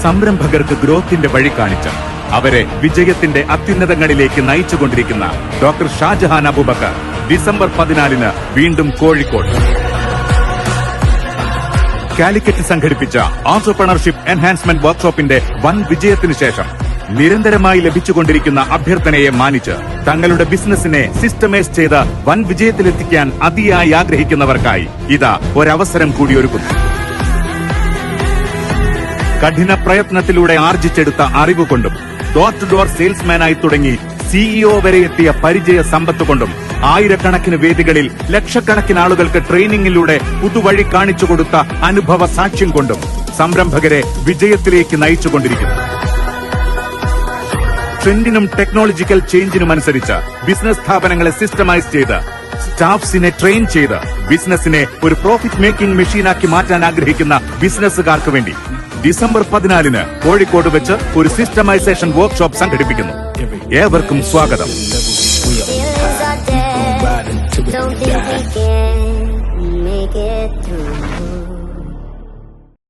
സംരംഭകർക്ക് ഗ്രോത്തിന്റെ വഴി കാണിച്ച അവരെ വിജയത്തിന്റെ അത്യുന്നതങ്ങളിലേക്ക് നയിച്ചുകൊണ്ടിരിക്കുന്ന ഡോക്ടർ ഷാജഹാൻ അബൂബക്കർ ഡിസംബർ 14 വീണ്ടും കോഴിക്കോട്. കാലിക്കറ്റ് സംഘടിപ്പിച്ച ഓൺട്രപ്രണർഷിപ്പ് എൻഹാൻസ്മെന്റ് വർക്ക്ഷോപ്പിന്റെ വൻ വിജയത്തിനു ശേഷം നിരന്തരമായി ലഭിച്ചുകൊണ്ടിരിക്കുന്ന അഭ്യർത്ഥനയെ മാനിച്ച് തങ്ങളുടെ ബിസിനസിനെ സിസ്റ്റമൈസ് ചെയ്ത് വൻ വിജയത്തിലെത്തിക്കാൻ അതിയായി ആഗ്രഹിക്കുന്നവർക്കായി ഇതാ ഒരവസരം കൂടി ഒരുക്കുന്നു. കഠിന പ്രയത്നത്തിലൂടെ ആർജിച്ചെടുത്ത അറിവ് കൊണ്ടും ഡോർ ടു ഡോർ സെയിൽസ്മാനായി തുടങ്ങി സിഇഒ വരെ എത്തിയ പരിചയ സമ്പത്ത് കൊണ്ടും ആയിരക്കണക്കിന് വേദികളിൽ ലക്ഷക്കണക്കിന് ആളുകൾക്ക് ട്രെയിനിങ്ങിലൂടെ പുതുവഴി കാണിച്ചുകൊടുത്ത അനുഭവ സാക്ഷ്യം കൊണ്ടും സംരംഭകരെ വിജയത്തിലേക്ക് നയിച്ചുകൊണ്ടിരിക്കുന്നു. ട്രെൻഡിനും ടെക്നോളജിക്കൽ ചേഞ്ചിനും അനുസരിച്ച് ബിസിനസ് സ്ഥാപനങ്ങളെ സിസ്റ്റമൈസ് ചെയ്ത് സ്റ്റാഫ്സിനെ ട്രെയിൻ ചെയ്ത് ബിസിനസിനെ ഒരു പ്രോഫിറ്റ് മേക്കിംഗ് മെഷീനാക്കി മാറ്റാൻ ആഗ്രഹിക്കുന്ന ബിസിനസ്സുകാർക്ക് വേണ്ടി ഡിസംബർ 14 കോഴിക്കോട് വെച്ച് ഒരു സിസ്റ്റമൈസേഷൻ വർക്ക്ഷോപ്പ് സംഘടിപ്പിക്കുന്നു. ഏവർക്കും സ്വാഗതം.